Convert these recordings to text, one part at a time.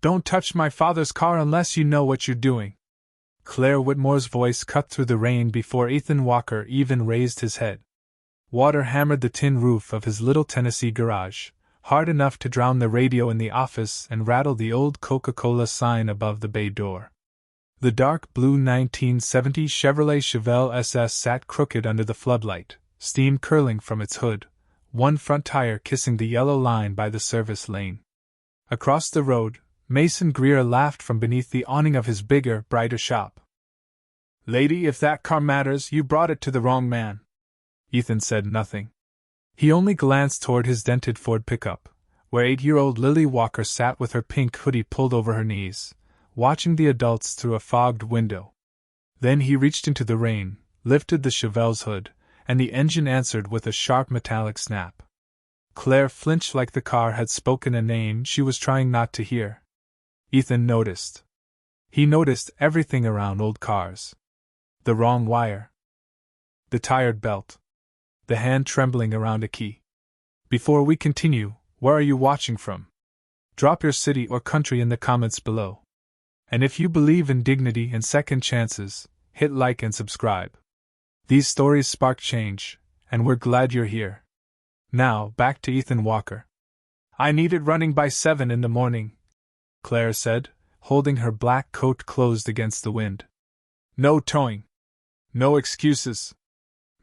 Don't touch my father's car unless you know what you're doing. Claire Whitmore's voice cut through the rain before Ethan Walker even raised his head. Water hammered the tin roof of his little Tennessee garage, hard enough to drown the radio in the office and rattle the old Coca-Cola sign above the bay door. The dark blue 1970 Chevrolet Chevelle SS sat crooked under the floodlight, steam curling from its hood, one front tire kissing the yellow line by the service lane. Across the road, Mason Greer laughed from beneath the awning of his bigger, brighter shop. "Lady, if that car matters, you brought it to the wrong man." Ethan said nothing. He only glanced toward his dented Ford pickup, where 8-year-old Lily Walker sat with her pink hoodie pulled over her knees, watching the adults through a fogged window. Then he reached into the rain, lifted the Chevelle's hood, and the engine answered with a sharp metallic snap. Claire flinched like the car had spoken a name she was trying not to hear. Ethan noticed. He noticed everything around old cars. The wrong wire. The tired belt. The hand trembling around a key. Before we continue, where are you watching from? Drop your city or country in the comments below. And if you believe in dignity and second chances, hit like and subscribe. These stories spark change, and we're glad you're here. Now, back to Ethan Walker. "I needed running by 7 in the morning," Claire said, holding her black coat closed against the wind. "No towing. No excuses."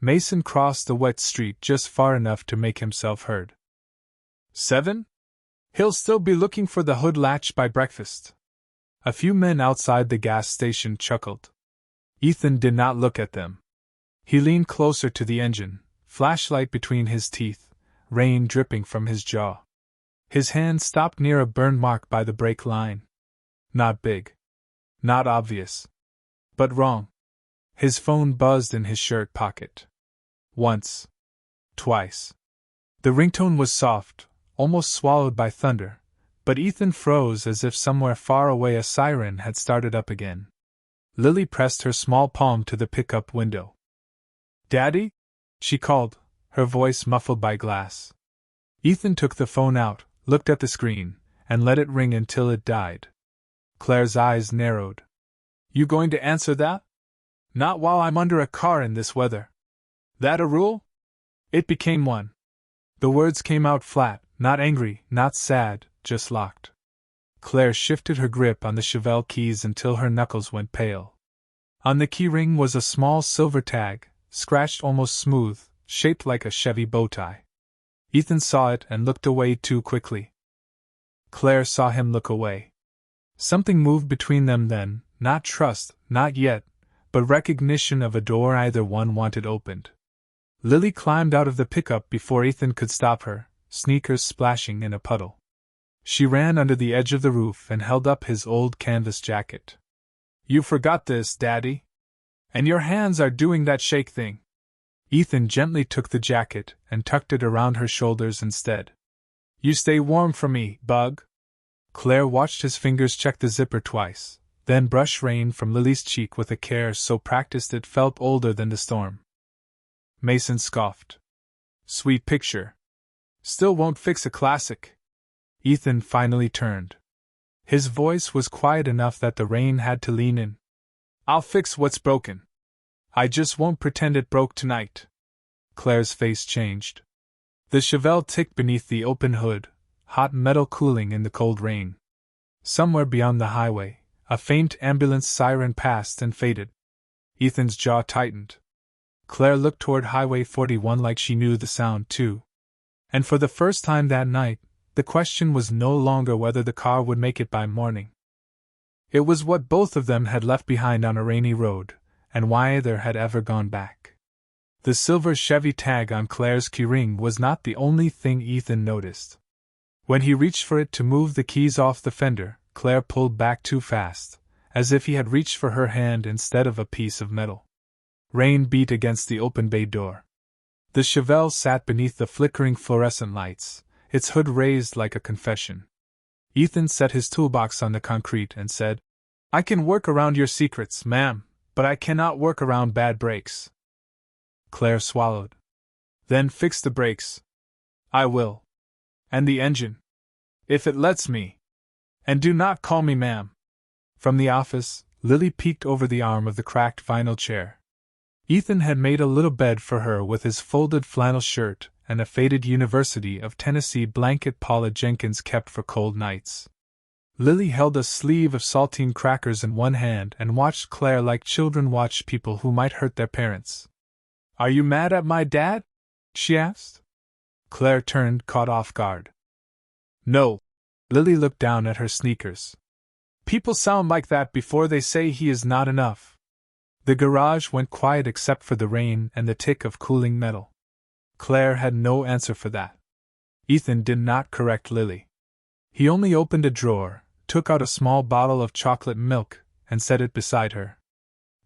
Mason crossed the wet street just far enough to make himself heard. 7? He'll still be looking for the hood latch by breakfast. A few men outside the gas station chuckled. Ethan did not look at them. He leaned closer to the engine, flashlight between his teeth, rain dripping from his jaw. His hand stopped near a burn mark by the brake line. Not big. Not obvious. But wrong. His phone buzzed in his shirt pocket. Once. Twice. The ringtone was soft, almost swallowed by thunder, but Ethan froze as if somewhere far away a siren had started up again. Lily pressed her small palm to the pickup window. "Daddy?" she called, her voice muffled by glass. Ethan took the phone out, looked at the screen, and let it ring until it died. Claire's eyes narrowed. "You going to answer that? Not while I'm under a car in this weather. That a rule?" It became one. The words came out flat, not angry, not sad, just locked. Claire shifted her grip on the Chevelle keys until her knuckles went pale. On the keyring was a small silver tag, scratched almost smooth, shaped like a Chevy bow tie. Ethan saw it and looked away too quickly. Claire saw him look away. Something moved between them then, not trust, not yet, but recognition of a door either one wanted opened. Lily climbed out of the pickup before Ethan could stop her, sneakers splashing in a puddle. She ran under the edge of the roof and held up his old canvas jacket. "You forgot this, Daddy. And your hands are doing that shake thing." Ethan gently took the jacket and tucked it around her shoulders instead. "You stay warm for me, bug." Claire watched his fingers check the zipper twice, then brush rain from Lily's cheek with a care so practiced it felt older than the storm. Mason scoffed. "Sweet picture. Still won't fix a classic." Ethan finally turned. His voice was quiet enough that the rain had to lean in. "I'll fix what's broken. I just won't pretend it broke tonight." Claire's face changed. The Chevelle ticked beneath the open hood, hot metal cooling in the cold rain. Somewhere beyond the highway, a faint ambulance siren passed and faded. Ethan's jaw tightened. Claire looked toward Highway 41 like she knew the sound too. And for the first time that night, the question was no longer whether the car would make it by morning. It was what both of them had left behind on a rainy road, and why either had ever gone back. The silver Chevy tag on Claire's keyring was not the only thing Ethan noticed. When he reached for it to move the keys off the fender, Claire pulled back too fast, as if he had reached for her hand instead of a piece of metal. Rain beat against the open bay door. The Chevelle sat beneath the flickering fluorescent lights, its hood raised like a confession. Ethan set his toolbox on the concrete and said, "I can work around your secrets, ma'am, but I cannot work around bad brakes." Claire swallowed. "Then fix the brakes." "I will. And the engine. If it lets me." And do not call me ma'am. From the office, Lily peeked over the arm of the cracked vinyl chair. Ethan had made a little bed for her with his folded flannel shirt and a faded University of Tennessee blanket Paula Jenkins kept for cold nights. Lily held a sleeve of saltine crackers in one hand and watched Claire like children watch people who might hurt their parents. Are you mad at my dad? She asked. Claire turned, caught off guard. No. Lily looked down at her sneakers. People sound like that before they say he is not enough. The garage went quiet except for the rain and the tick of cooling metal. Claire had no answer for that. Ethan did not correct Lily. He only opened a drawer, took out a small bottle of chocolate milk, and set it beside her.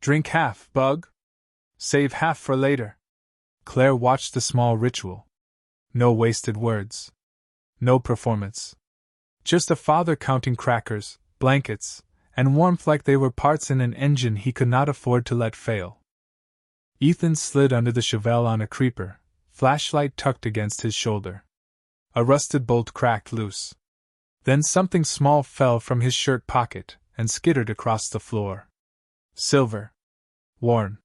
Drink half, Bug. Save half for later. Claire watched the small ritual. No wasted words. No performance. Just a father counting crackers, blankets, and warmth like they were parts in an engine he could not afford to let fail. Ethan slid under the Chevelle on a creeper, flashlight tucked against his shoulder. A rusted bolt cracked loose. Then something small fell from his shirt pocket and skittered across the floor. Silver. Worn.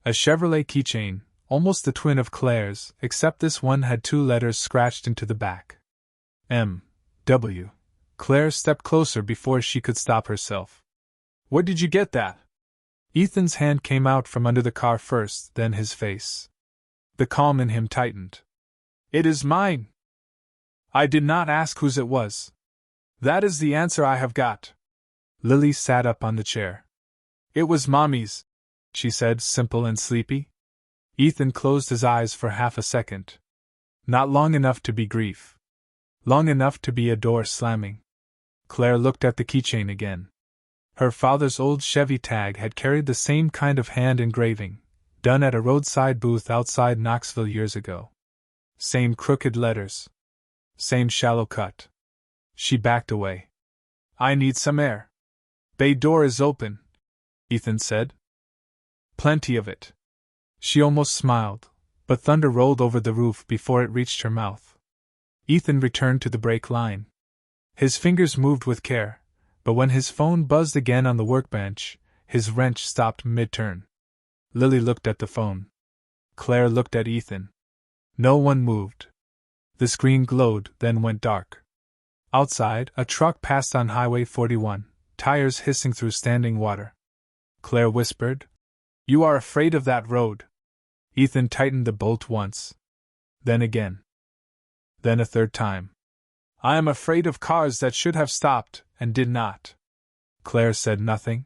A Chevrolet keychain, almost the twin of Claire's, except this one had 2 letters scratched into the back. M. W. Claire stepped closer before she could stop herself. Where did you get that? Ethan's hand came out from under the car first, then his face. The calm in him tightened. It is mine. I did not ask whose it was. That is the answer I have got. Lily sat up on the chair. It was Mommy's, she said, simple and sleepy. Ethan closed his eyes for half a second. Not long enough to be grief. Long enough to be a door slamming. Claire looked at the keychain again. Her father's old Chevy tag had carried the same kind of hand engraving, done at a roadside booth outside Knoxville years ago. Same crooked letters. Same shallow cut. She backed away. I need some air. Bay door is open, Ethan said. Plenty of it. She almost smiled, but thunder rolled over the roof before it reached her mouth. Ethan returned to the brake line. His fingers moved with care, but when his phone buzzed again on the workbench, his wrench stopped mid-turn. Lily looked at the phone. Claire looked at Ethan. No one moved. The screen glowed, then went dark. Outside, a truck passed on Highway 41, tires hissing through standing water. Claire whispered, You are afraid of that road. Ethan tightened the bolt once. Then again. Then a third time. I am afraid of cars that should have stopped, and did not. Claire said nothing,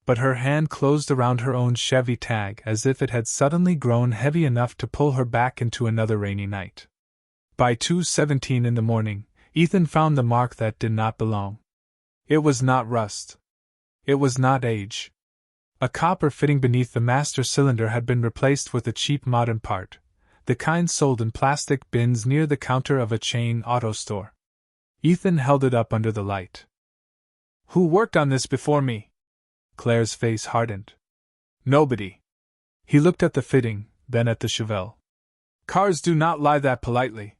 but her hand closed around her own Chevy tag as if it had suddenly grown heavy enough to pull her back into another rainy night. By 2:17 in the morning, Ethan found the mark that did not belong. It was not rust. It was not age. A copper fitting beneath the master cylinder had been replaced with a cheap modern part, the kind sold in plastic bins near the counter of a chain auto store. Ethan held it up under the light. Who worked on this before me? Claire's face hardened. Nobody. He looked at the fitting, then at the Chevelle. Cars do not lie that politely.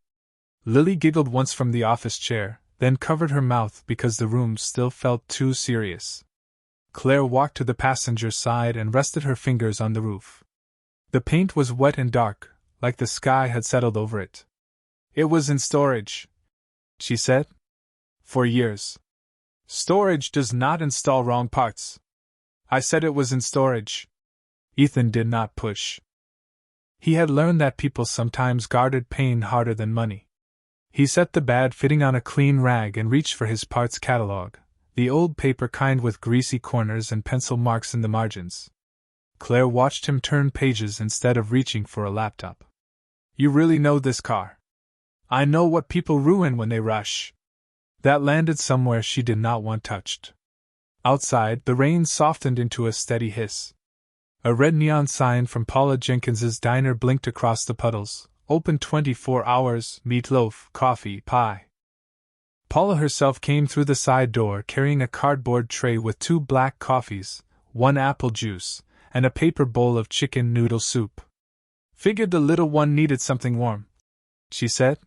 Lily giggled once from the office chair, then covered her mouth because the room still felt too serious. Claire walked to the passenger side and rested her fingers on the roof. The paint was wet and dark, like the sky had settled over it. It was in storage, she said. For years. Storage does not install wrong parts. I said it was in storage. Ethan did not push. He had learned that people sometimes guarded pain harder than money. He set the bad fitting on a clean rag and reached for his parts catalog, the old paper kind with greasy corners and pencil marks in the margins. Claire watched him turn pages instead of reaching for a laptop. You really know this car. I know what people ruin when they rush. That landed somewhere she did not want touched. Outside, the rain softened into a steady hiss. A red neon sign from Paula Jenkins's diner blinked across the puddles. Open 24 hours, meatloaf, coffee, pie. Paula herself came through the side door carrying a cardboard tray with 2 black coffees, 1 apple juice, and a paper bowl of chicken noodle soup. Figured the little one needed something warm, she said.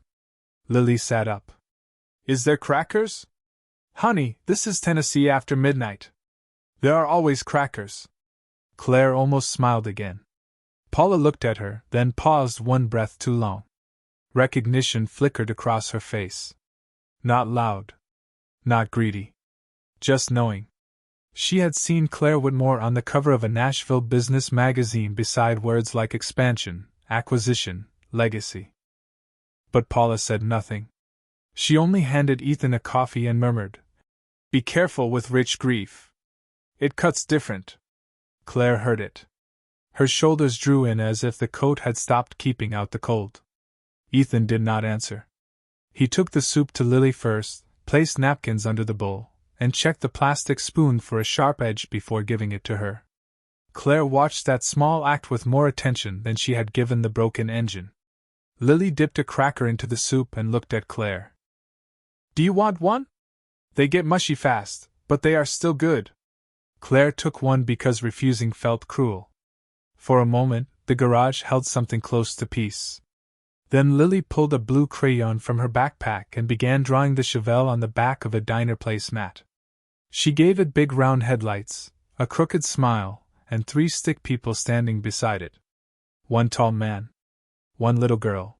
Lily sat up. Is there crackers? Honey, this is Tennessee after midnight. There are always crackers. Claire almost smiled again. Paula looked at her, then paused one breath too long. Recognition flickered across her face. Not loud. Not greedy. Just knowing. She had seen Claire Whitmore on the cover of a Nashville business magazine beside words like expansion, acquisition, legacy. But Paula said nothing. She only handed Ethan a coffee and murmured, "Be careful with rich grief. It cuts different." Claire heard it. Her shoulders drew in as if the coat had stopped keeping out the cold. Ethan did not answer. He took the soup to Lily first, placed napkins under the bowl, and checked the plastic spoon for a sharp edge before giving it to her. Claire watched that small act with more attention than she had given the broken engine. Lily dipped a cracker into the soup and looked at Claire. "Do you want one? They get mushy fast, but they are still good." Claire took one because refusing felt cruel. For a moment, the garage held something close to peace. Then Lily pulled a blue crayon from her backpack and began drawing the Chevelle on the back of a diner placemat. She gave it big round headlights, a crooked smile, and 3 stick people standing beside it. 1 tall man. 1 little girl.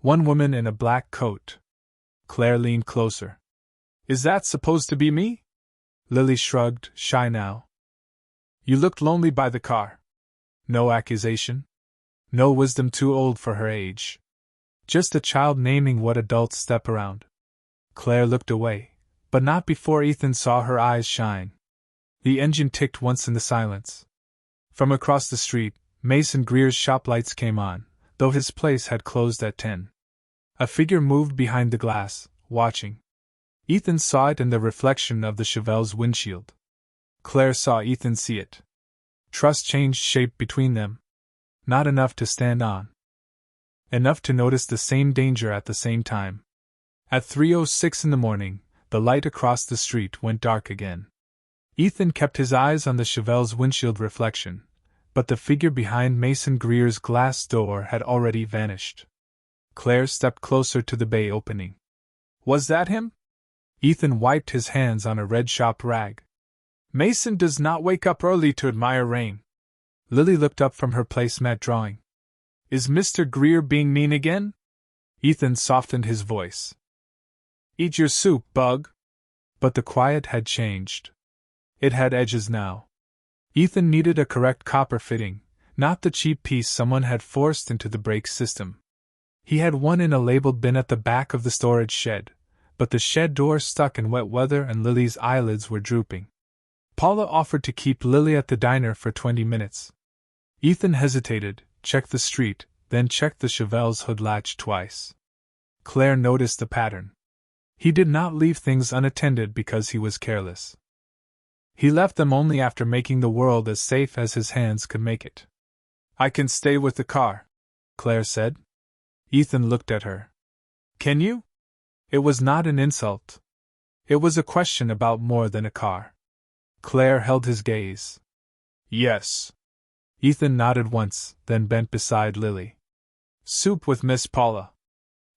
1 woman in a black coat. Claire leaned closer. "Is that supposed to be me?" Lily shrugged, shy now. "You looked lonely by the car." No accusation. No wisdom too old for her age. Just a child naming what adults step around. Claire looked away, but not before Ethan saw her eyes shine. The engine ticked once in the silence. From across the street, Mason Greer's shop lights came on, though his place had closed at 10. A figure moved behind the glass, watching. Ethan saw it in the reflection of the Chevelle's windshield. Claire saw Ethan see it. Trust changed shape between them. Not enough to stand on. Enough to notice the same danger at the same time. At 3:06 in the morning, the light across the street went dark again. Ethan kept his eyes on the Chevelle's windshield reflection, but the figure behind Mason Greer's glass door had already vanished. Claire stepped closer to the bay opening. "Was that him?" Ethan wiped his hands on a red shop rag. "Mason does not wake up early to admire rain." Lily looked up from her placemat drawing. "Is Mr. Greer being mean again?" Ethan softened his voice. "Eat your soup, bug." But the quiet had changed. It had edges now. Ethan needed a correct copper fitting, not the cheap piece someone had forced into the brake system. He had one in a labeled bin at the back of the storage shed, but the shed door stuck in wet weather and Lily's eyelids were drooping. Paula offered to keep Lily at the diner for 20 minutes. Ethan hesitated, checked the street, then checked the Chevelle's hood latch twice. Claire noticed the pattern. He did not leave things unattended because he was careless. He left them only after making the world as safe as his hands could make it. "I can stay with the car," Claire said. Ethan looked at her. "Can you?" It was not an insult. It was a question about more than a car. Claire held his gaze. "Yes." Ethan nodded once, then bent beside Lily. "Soup with Miss Paula.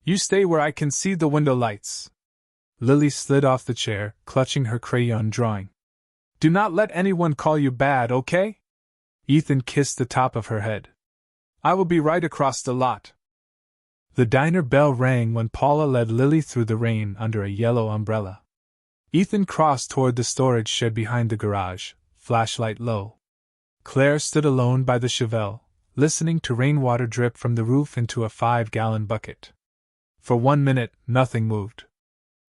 You stay where I can see the window lights." Lily slid off the chair, clutching her crayon drawing. "Do not let anyone call you bad, okay?" Ethan kissed the top of her head. "I will be right across the lot." The diner bell rang when Paula led Lily through the rain under a yellow umbrella. Ethan crossed toward the storage shed behind the garage, flashlight low. Claire stood alone by the Chevelle, listening to rainwater drip from the roof into a 5-gallon bucket. For 1 minute, nothing moved.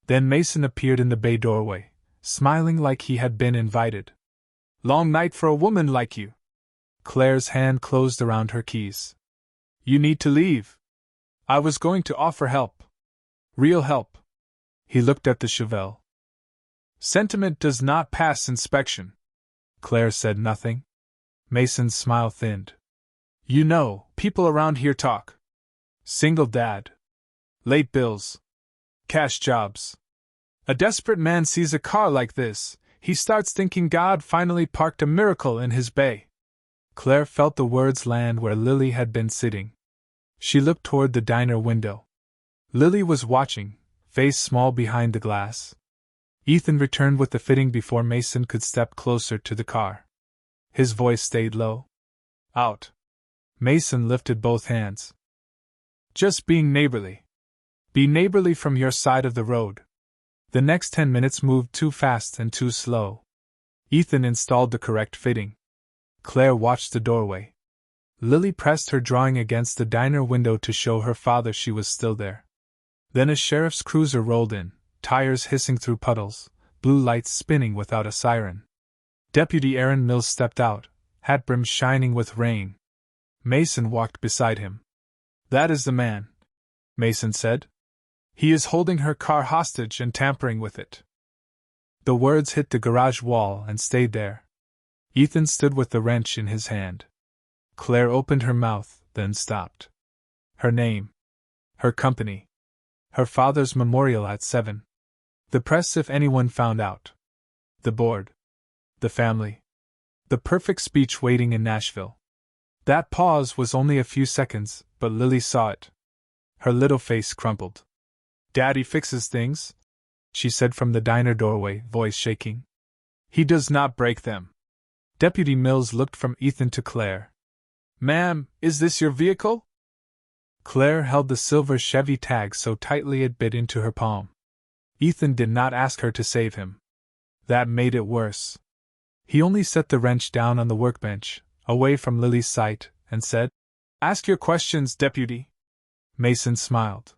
Then Mason appeared in the bay doorway, smiling like he had been invited. "Long night for a woman like you." Claire's hand closed around her keys. "You need to leave." "I was going to offer help. Real help." He looked at the Chevelle. "Sentiment does not pass inspection." Claire said nothing. Mason's smile thinned. "You know, people around here talk. Single dad. Late bills. Cash jobs. A desperate man sees a car like this, he starts thinking God finally parked a miracle in his bay." Claire felt the words land where Lily had been sitting. She looked toward the diner window. Lily was watching, face small behind the glass. Ethan returned with the fitting before Mason could step closer to the car. His voice stayed low. Out. Mason lifted both hands. Just being neighborly. Be neighborly from your side of the road. The next 10 minutes moved too fast and too slow. Ethan installed the correct fitting. Claire watched the doorway. Lily pressed her drawing against the diner window to show her father she was still there. Then a sheriff's cruiser rolled in, tires hissing through puddles, blue lights spinning without a siren. Deputy Aaron Mills stepped out, hat brim shining with rain. Mason walked beside him. That is the man, Mason said. He is holding her car hostage and tampering with it. The words hit the garage wall and stayed there. Ethan stood with the wrench in his hand. Claire opened her mouth, then stopped. Her name. Her company. Her father's memorial at 7. The press if anyone found out. The board. The family. The perfect speech waiting in Nashville. That pause was only a few seconds, but Lily saw it. Her little face crumpled. Daddy fixes things, she said from the diner doorway, voice shaking. He does not break them. Deputy Mills looked from Ethan to Claire. Ma'am, is this your vehicle? Claire held the silver Chevy tag so tightly it bit into her palm. Ethan did not ask her to save him. That made it worse. He only set the wrench down on the workbench, away from Lily's sight, and said, Ask your questions, deputy. Mason smiled.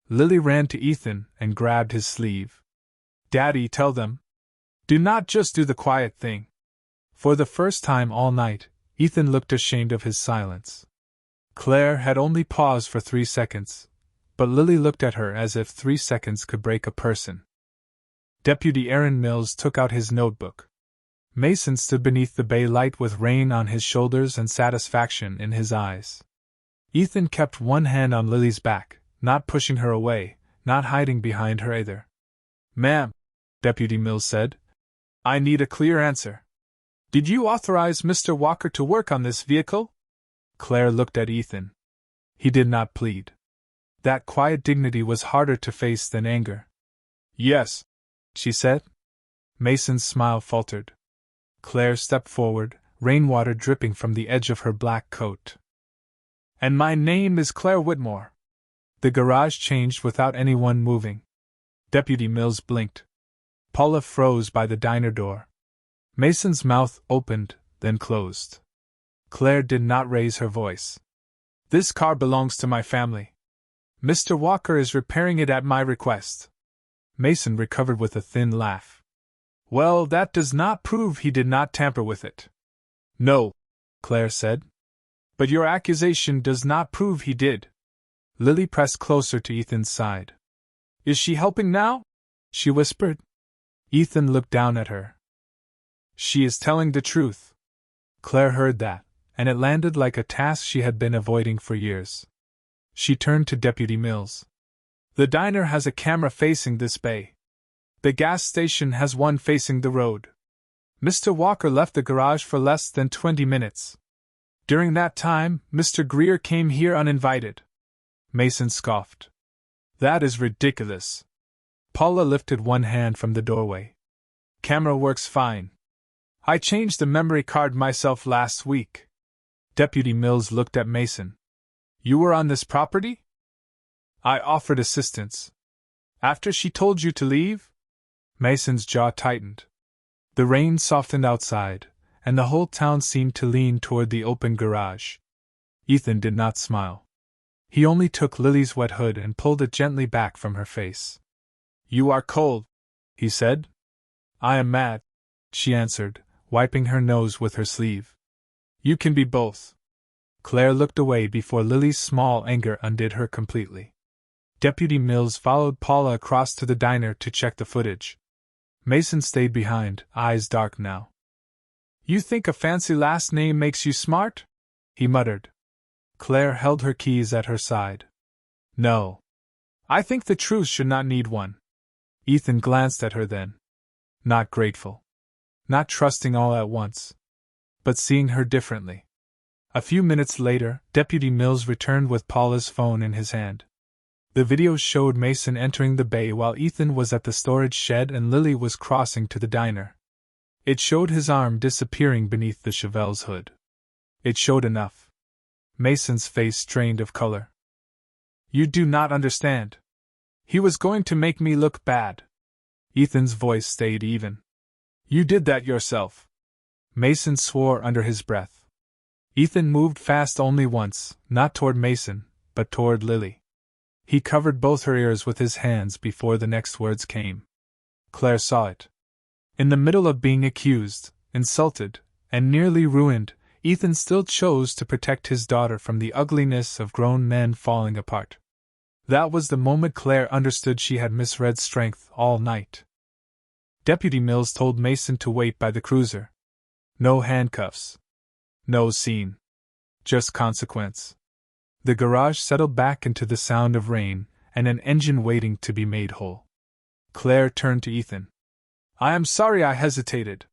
Lily ran to Ethan and grabbed his sleeve. Daddy, tell them. Do not just do the quiet thing. For the first time all night, Ethan looked ashamed of his silence. Claire had only paused for 3 seconds, but Lily looked at her as if 3 seconds could break a person. Deputy Aaron Mills took out his notebook. Mason stood beneath the bay light with rain on his shoulders and satisfaction in his eyes. Ethan kept one hand on Lily's back, not pushing her away, not hiding behind her either. Ma'am, Deputy Mills said, I need a clear answer. Did you authorize Mr. Walker to work on this vehicle? Claire looked at Ethan. He did not plead. That quiet dignity was harder to face than anger. Yes, she said. Mason's smile faltered. Claire stepped forward, rainwater dripping from the edge of her black coat. And my name is Claire Whitmore. The garage changed without anyone moving. Deputy Mills blinked. Paula froze by the diner door. Mason's mouth opened, then closed. Claire did not raise her voice. This car belongs to my family. Mr. Walker is repairing it at my request. Mason recovered with a thin laugh. Well, that does not prove he did not tamper with it. No, Claire said. But your accusation does not prove he did. Lily pressed closer to Ethan's side. Is she helping now? She whispered. Ethan looked down at her. She is telling the truth. Claire heard that, and it landed like a task she had been avoiding for years. She turned to Deputy Mills. The diner has a camera facing this bay. The gas station has one facing the road. Mr. Walker left the garage for less than 20 minutes. During that time, Mr. Greer came here uninvited. Mason scoffed. That is ridiculous. Paula lifted one hand from the doorway. Camera works fine. I changed the memory card myself last week. Deputy Mills looked at Mason. You were on this property? I offered assistance. After she told you to leave? Mason's jaw tightened. The rain softened outside, and the whole town seemed to lean toward the open garage. Ethan did not smile. He only took Lily's wet hood and pulled it gently back from her face. You are cold, he said. I am mad, she answered, wiping her nose with her sleeve. You can be both. Claire looked away before Lily's small anger undid her completely. Deputy Mills followed Paula across to the diner to check the footage. Mason stayed behind, eyes dark now. You think a fancy last name makes you smart? He muttered. Claire held her keys at her side. No. I think the truth should not need one. Ethan glanced at her then. Not grateful. Not trusting all at once. But seeing her differently. A few minutes later, Deputy Mills returned with Paula's phone in his hand. The video showed Mason entering the bay while Ethan was at the storage shed and Lily was crossing to the diner. It showed his arm disappearing beneath the Chevelle's hood. It showed enough. Mason's face drained of color. You do not understand. He was going to make me look bad. Ethan's voice stayed even. You did that yourself. Mason swore under his breath. Ethan moved fast only once, not toward Mason, but toward Lily. He covered both her ears with his hands before the next words came. Claire saw it. In the middle of being accused, insulted, and nearly ruined, Ethan still chose to protect his daughter from the ugliness of grown men falling apart. That was the moment Claire understood she had misread strength all night. Deputy Mills told Mason to wait by the cruiser. No handcuffs. No scene. Just consequence. The garage settled back into the sound of rain, and an engine waiting to be made whole. Claire turned to Ethan. I am sorry I hesitated.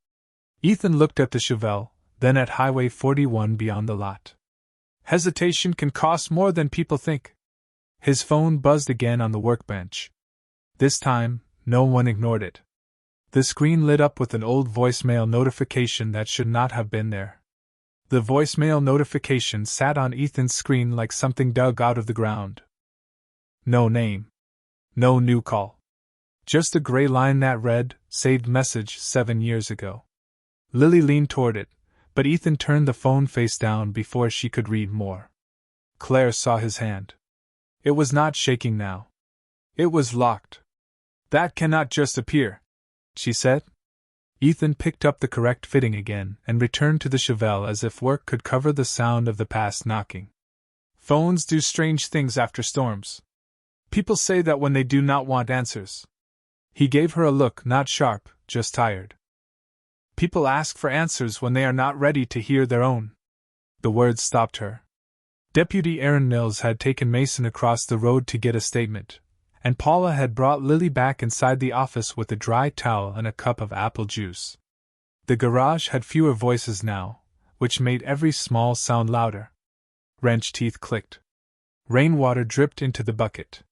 Ethan looked at the Chevelle, then at Highway 41 beyond the lot. Hesitation can cost more than people think. His phone buzzed again on the workbench. This time, no one ignored it. The screen lit up with an old voicemail notification that should not have been there. The voicemail notification sat on Ethan's screen like something dug out of the ground. No name. No new call. Just a gray line that read, saved message 7 years ago. Lily leaned toward it, but Ethan turned the phone face down before she could read more. Claire saw his hand. It was not shaking now. It was locked. That cannot just appear, she said. Ethan picked up the correct fitting again and returned to the Chevelle as if work could cover the sound of the past knocking. Phones do strange things after storms. People say that when they do not want answers. He gave her a look not sharp, just tired. People ask for answers when they are not ready to hear their own. The words stopped her. Deputy Aaron Mills had taken Mason across the road to get a statement, and Paula had brought Lily back inside the office with a dry towel and a cup of apple juice. The garage had fewer voices now, which made every small sound louder. Wrench teeth clicked. Rainwater dripped into the bucket.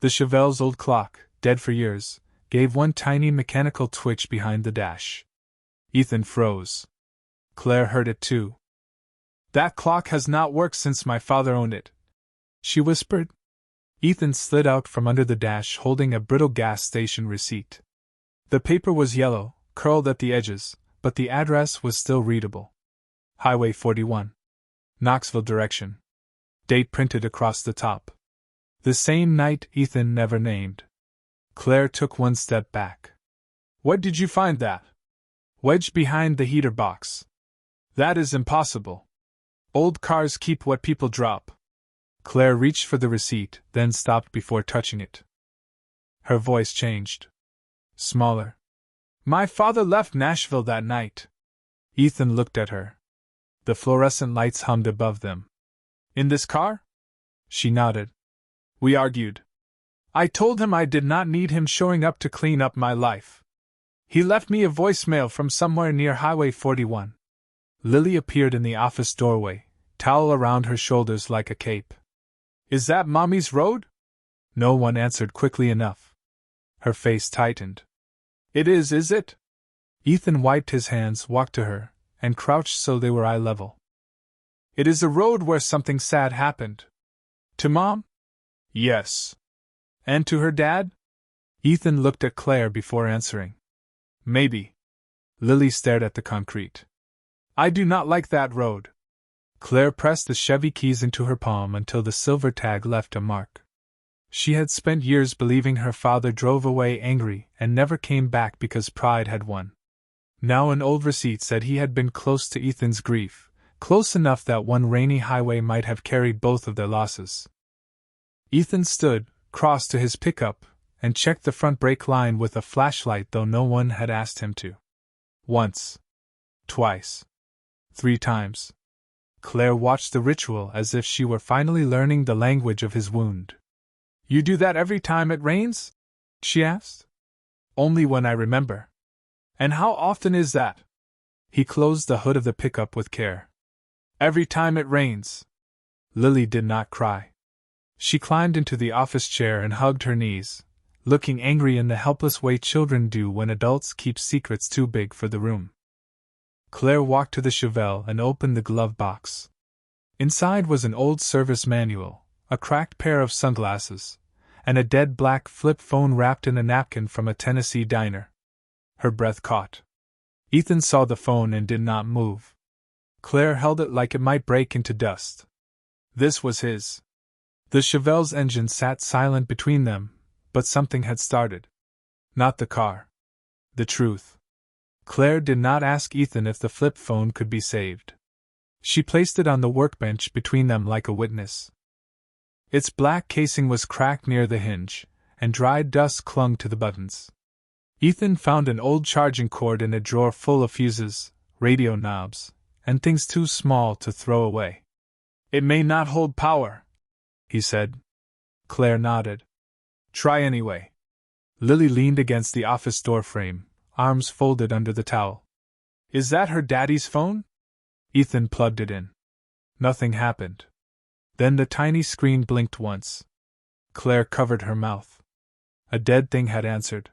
The Chevelle's old clock, dead for years, gave one tiny mechanical twitch behind the dash. Ethan froze. Claire heard it too. That clock has not worked since my father owned it, she whispered. Ethan slid out from under the dash holding a brittle gas station receipt. The paper was yellow, curled at the edges, but the address was still readable. Highway 41. Knoxville direction. Date printed across the top. The same night Ethan never named. Claire took one step back. Where did you find that? Wedged behind the heater box. That is impossible. Old cars keep what people drop. Claire reached for the receipt, then stopped before touching it. Her voice changed. Smaller. My father left Nashville that night. Ethan looked at her. The fluorescent lights hummed above them. In this car? She nodded. We argued. I told him I did not need him showing up to clean up my life. He left me a voicemail from somewhere near Highway 41. Lily appeared in the office doorway, towel around her shoulders like a cape. Is that Mommy's road? No one answered quickly enough. Her face tightened. It is it? Ethan wiped his hands, walked to her, and crouched so they were eye level. It is a road where something sad happened. To Mom? Yes. And to her dad? Ethan looked at Claire before answering. Maybe. Lily stared at the concrete. I do not like that road. Claire pressed the Chevy keys into her palm until the silver tag left a mark. She had spent years believing her father drove away angry and never came back because pride had won. Now an old receipt said he had been close to Ethan's grief, close enough that one rainy highway might have carried both of their losses. Ethan stood, crossed to his pickup, and checked the front brake line with a flashlight though no one had asked him to. Once. Twice. 3 times. Claire watched the ritual as if she were finally learning the language of his wound. You do that every time it rains? She asked. Only when I remember. And how often is that? He closed the hood of the pickup with care. Every time it rains. Lily did not cry. She climbed into the office chair and hugged her knees, looking angry in the helpless way children do when adults keep secrets too big for the room. Claire walked to the Chevelle and opened the glove box. Inside was an old service manual, a cracked pair of sunglasses, and a dead black flip phone wrapped in a napkin from a Tennessee diner. Her breath caught. Ethan saw the phone and did not move. Claire held it like it might break into dust. This was his. The Chevelle's engine sat silent between them, but something had started. Not the car. The truth. Claire did not ask Ethan if the flip phone could be saved. She placed it on the workbench between them like a witness. Its black casing was cracked near the hinge, and dried dust clung to the buttons. Ethan found an old charging cord in a drawer full of fuses, radio knobs, and things too small to throw away. "It may not hold power," he said. Claire nodded. "Try anyway." Lily leaned against the office door frame, arms folded under the towel. "Is that her daddy's phone?" Ethan plugged it in. Nothing happened. Then the tiny screen blinked once. Claire covered her mouth. A dead thing had answered.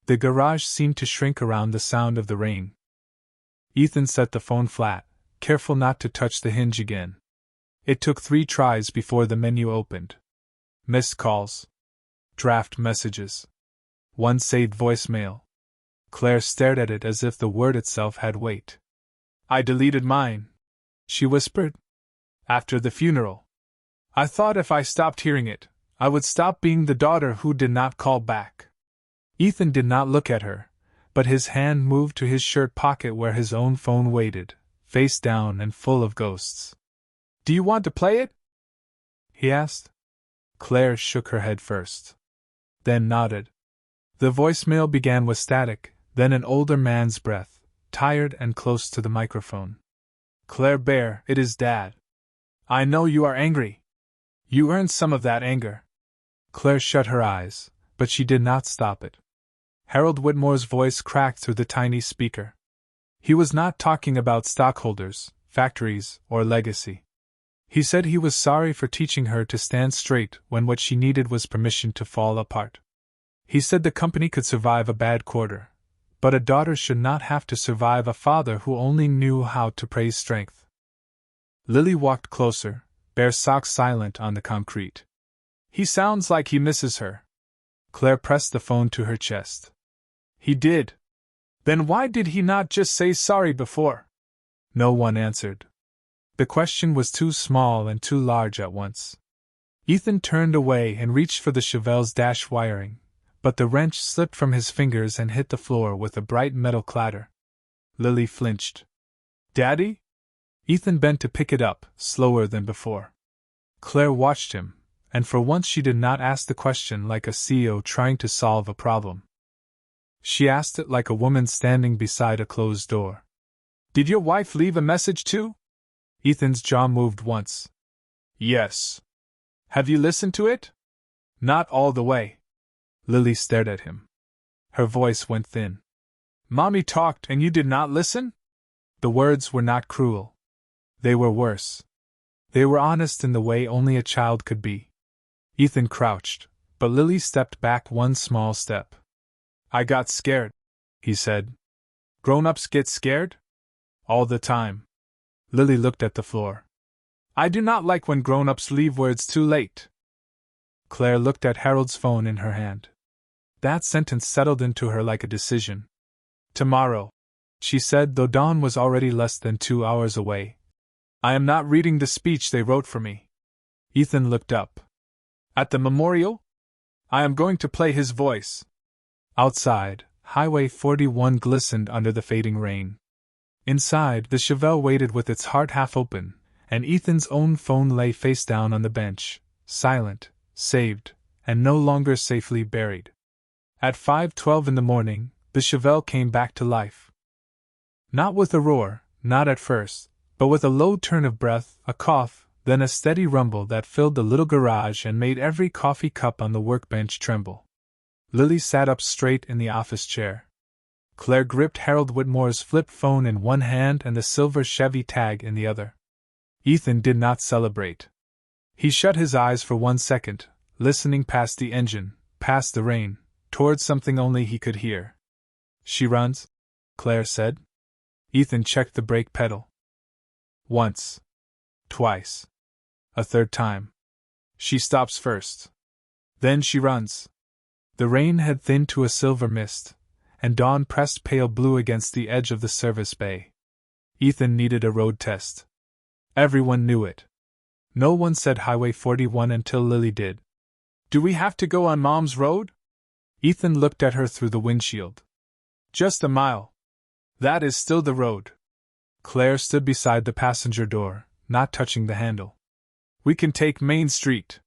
The garage seemed to shrink around the sound of the rain. Ethan set the phone flat, careful not to touch the hinge again. It took 3 tries before the menu opened. Missed calls. Draft messages. 1 saved voicemail. Claire stared at it as if the word itself had weight. "I deleted mine," she whispered. "After the funeral. I thought if I stopped hearing it, I would stop being the daughter who did not call back." Ethan did not look at her, but his hand moved to his shirt pocket where his own phone waited, face down and full of ghosts. "Do you want to play it?" he asked. Claire shook her head first. Then nodded. The voicemail began with static, then an older man's breath, tired and close to the microphone. "Claire Bear, it is Dad. I know you are angry. You earned some of that anger." Claire shut her eyes, but she did not stop it. Harold Whitmore's voice cracked through the tiny speaker. He was not talking about stockholders, factories, or legacy. He said he was sorry for teaching her to stand straight when what she needed was permission to fall apart. He said the company could survive a bad quarter, but a daughter should not have to survive a father who only knew how to praise strength. Lily walked closer, bare socks silent on the concrete. "He sounds like he misses her." Claire pressed the phone to her chest. "He did. Then why did he not just say sorry before?" No one answered. The question was too small and too large at once. Ethan turned away and reached for the Chevelle's dash wiring, but the wrench slipped from his fingers and hit the floor with a bright metal clatter. Lily flinched. "Daddy?" Ethan bent to pick it up, slower than before. Claire watched him, and for once she did not ask the question like a CEO trying to solve a problem. She asked it like a woman standing beside a closed door. "Did your wife leave a message too?" Ethan's jaw moved once. "Yes." "Have you listened to it?" "Not all the way." Lily stared at him. Her voice went thin. "Mommy talked and you did not listen?" The words were not cruel. They were worse. They were honest in the way only a child could be. Ethan crouched, but Lily stepped back one small step. "I got scared," he said. "Grown-ups get scared?" "All the time." Lily looked at the floor. "I do not like when grown-ups leave words too late." Claire looked at Harold's phone in her hand. That sentence settled into her like a decision. "Tomorrow," she said, though dawn was already less than 2 hours away. "I am not reading the speech they wrote for me." Ethan looked up. "At the memorial? I am going to play his voice." Outside, Highway 41 glistened under the fading rain. Inside, the Chevelle waited with its heart half open, and Ethan's own phone lay face down on the bench, silent, saved, and no longer safely buried. At 5:12 in the morning, the Chevelle came back to life. Not with a roar, not at first, but with a low turn of breath, a cough, then a steady rumble that filled the little garage and made every coffee cup on the workbench tremble. Lily sat up straight in the office chair. Claire gripped Harold Whitmore's flip phone in one hand and the silver Chevy tag in the other. Ethan did not celebrate. He shut his eyes for 1 second, listening past the engine, past the rain, towards something only he could hear. She runs? Claire said. Ethan checked the brake pedal. Once. Twice. A third time. She stops first. Then she runs. The rain had thinned to a silver mist, and dawn pressed pale blue against the edge of the service bay. Ethan needed a road test. Everyone knew it. No one said Highway 41 until Lily did. Do we have to go on Mom's road? Ethan looked at her through the windshield. Just a mile. That is still the road. Claire stood beside the passenger door, not touching the handle. We can take Main Street.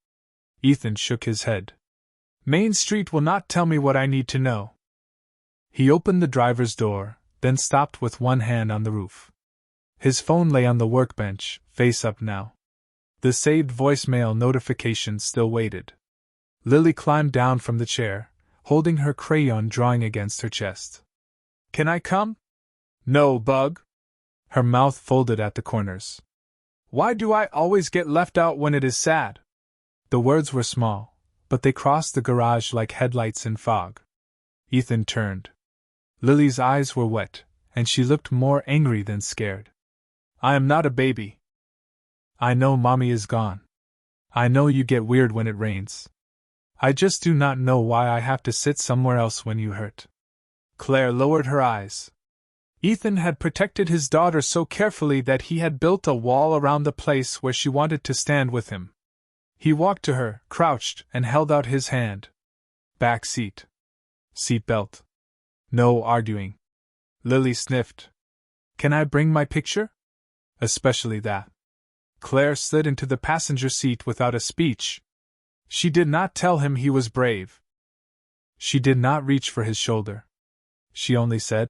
Ethan shook his head. Main Street will not tell me what I need to know. He opened the driver's door, then stopped with one hand on the roof. His phone lay on the workbench, face up now. The saved voicemail notification still waited. Lily climbed down from the chair, holding her crayon drawing against her chest. Can I come? No, Bug. Her mouth folded at the corners. Why do I always get left out when it is sad? The words were small, but they crossed the garage like headlights in fog. Ethan turned. Lily's eyes were wet, and she looked more angry than scared. I am not a baby. I know Mommy is gone. I know you get weird when it rains. I just do not know why I have to sit somewhere else when you hurt. Claire lowered her eyes. Ethan had protected his daughter so carefully that he had built a wall around the place where she wanted to stand with him. He walked to her, crouched, and held out his hand. Back seat. Seat belt. No arguing. Lily sniffed. Can I bring my picture? Especially that. Claire slid into the passenger seat without a speech. She did not tell him he was brave. She did not reach for his shoulder. She only said,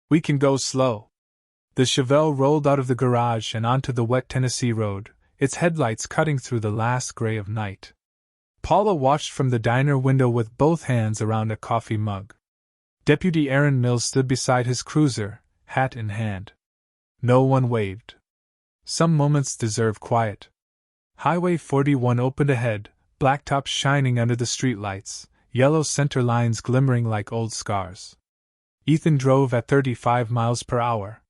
We can go slow. The Chevelle rolled out of the garage and onto the wet Tennessee road, its headlights cutting through the last gray of night. Paula watched from the diner window with both hands around a coffee mug. Deputy Aaron Mills stood beside his cruiser, hat in hand. No one waved. Some moments deserve quiet. Highway 41 opened ahead, blacktops shining under the streetlights, yellow center lines glimmering like old scars. Ethan drove at 35 miles per hour.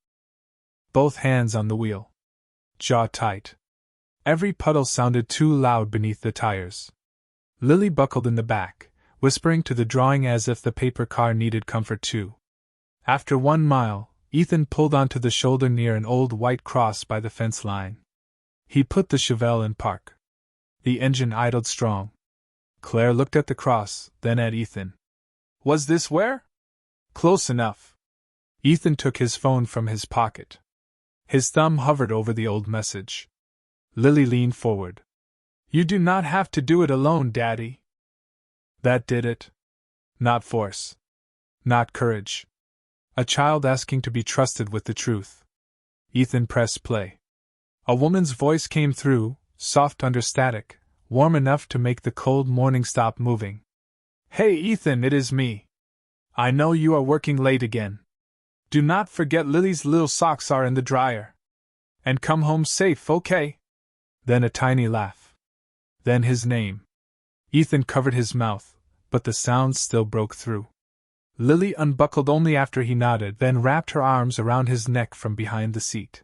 Both hands on the wheel. Jaw tight. Every puddle sounded too loud beneath the tires. Lily buckled in the back, whispering to the drawing as if the paper car needed comfort too. After 1 mile, Ethan pulled onto the shoulder near an old white cross by the fence line. He put the Chevelle in park. The engine idled strong. Claire looked at the cross, then at Ethan. Was this where? Close enough. Ethan took his phone from his pocket. His thumb hovered over the old message. Lily leaned forward. You do not have to do it alone, Daddy. That did it. Not force. Not courage. A child asking to be trusted with the truth. Ethan pressed play. A woman's voice came through, soft under static, warm enough to make the cold morning stop moving. Hey Ethan, it is me. I know you are working late again. Do not forget Lily's little socks are in the dryer. And come home safe, okay? Then a tiny laugh. Then his name. Ethan covered his mouth, but the sound still broke through. Lily unbuckled only after he nodded, then wrapped her arms around his neck from behind the seat.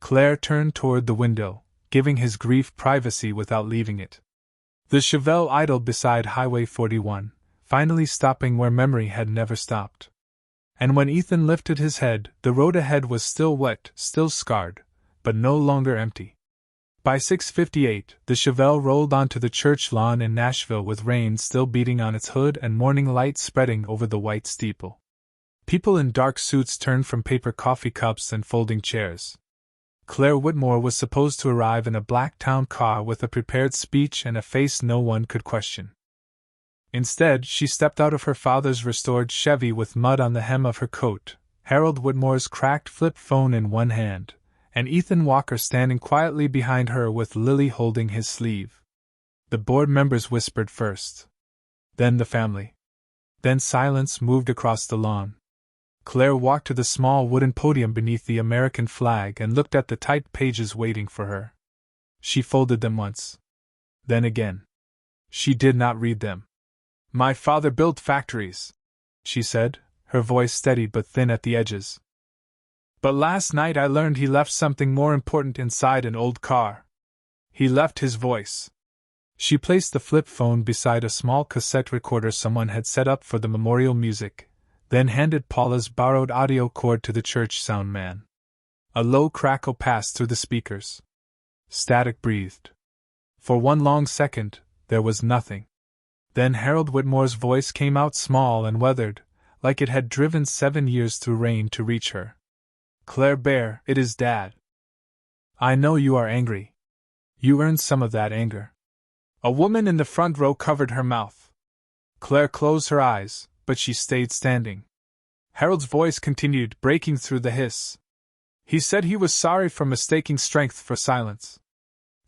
Claire turned toward the window, giving his grief privacy without leaving it. The Chevelle idled beside Highway 41, finally stopping where memory had never stopped. And when Ethan lifted his head, the road ahead was still wet, still scarred, but no longer empty. By 6:58, the Chevelle rolled onto the church lawn in Nashville with rain still beating on its hood and morning light spreading over the white steeple. People in dark suits turned from paper coffee cups and folding chairs. Claire Whitmore was supposed to arrive in a black town car with a prepared speech and a face no one could question. Instead, she stepped out of her father's restored Chevy with mud on the hem of her coat, Harold Whitmore's cracked flip phone in one hand, and Ethan Walker standing quietly behind her with Lily holding his sleeve. The board members whispered first. Then the family. Then silence moved across the lawn. Claire walked to the small wooden podium beneath the American flag and looked at the typed pages waiting for her. She folded them once. Then again. She did not read them. My father built factories, she said, her voice steady but thin at the edges. But last night I learned he left something more important inside an old car. He left his voice. She placed the flip phone beside a small cassette recorder someone had set up for the memorial music, then handed Paula's borrowed audio cord to the church sound man. A low crackle passed through the speakers. Static breathed. For one long second, there was nothing. Then Harold Whitmore's voice came out small and weathered, like it had driven 7 years through rain to reach her. Claire Bear, it is Dad. I know you are angry. You earned some of that anger. A woman in the front row covered her mouth. Claire closed her eyes, but she stayed standing. Harold's voice continued, breaking through the hiss. He said he was sorry for mistaking strength for silence.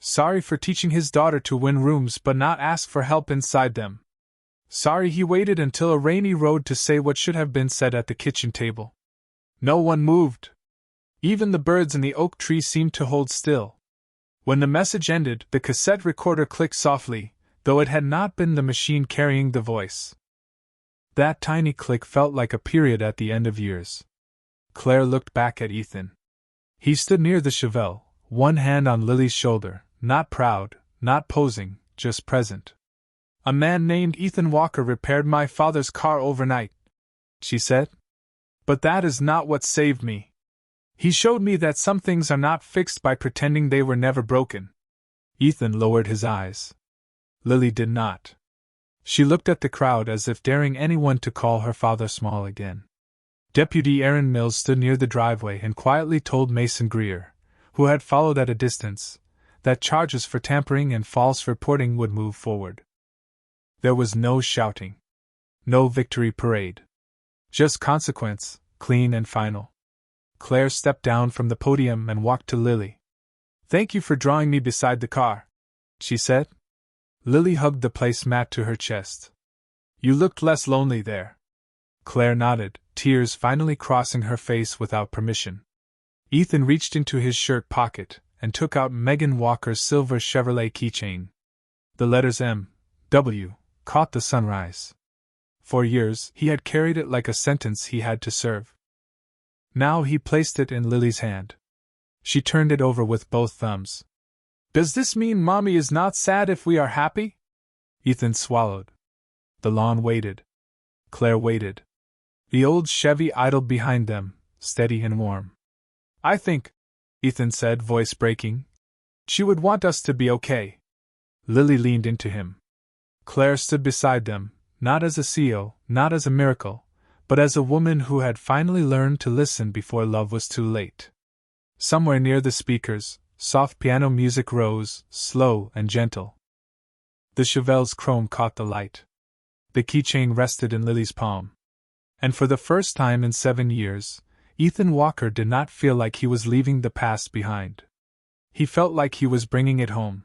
Sorry for teaching his daughter to win rooms but not ask for help inside them. Sorry he waited until a rainy road to say what should have been said at the kitchen table. No one moved. Even the birds in the oak tree seemed to hold still. When the message ended, the cassette recorder clicked softly, though it had not been the machine carrying the voice. That tiny click felt like a period at the end of years. Claire looked back at Ethan. He stood near the Chevelle, one hand on Lily's shoulder, not proud, not posing, just present. A man named Ethan Walker repaired my father's car overnight, she said. But that is not what saved me. He showed me that some things are not fixed by pretending they were never broken. Ethan lowered his eyes. Lily did not. She looked at the crowd as if daring anyone to call her father small again. Deputy Aaron Mills stood near the driveway and quietly told Mason Greer, who had followed at a distance, that charges for tampering and false reporting would move forward. There was no shouting. No victory parade. Just consequence, clean and final. Claire stepped down from the podium and walked to Lily. Thank you for drawing me beside the car, she said. Lily hugged the placemat to her chest. You looked less lonely there. Claire nodded, tears finally crossing her face without permission. Ethan reached into his shirt pocket and took out Megan Walker's silver Chevrolet keychain. The letters M, W, caught the sunrise. For years, he had carried it like a sentence he had to serve. Now he placed it in Lily's hand. She turned it over with both thumbs. Does this mean Mommy is not sad if we are happy? Ethan swallowed. The lawn waited. Claire waited. The old Chevy idled behind them, steady and warm. I think, Ethan said, voice breaking, she would want us to be okay. Lily leaned into him. Claire stood beside them, not as a CEO, not as a miracle, but as a woman who had finally learned to listen before love was too late. Somewhere near the speakers, soft piano music rose, slow and gentle. The Chevelle's chrome caught the light. The keychain rested in Lily's palm. And for the first time in 7 years, Ethan Walker did not feel like he was leaving the past behind. He felt like he was bringing it home.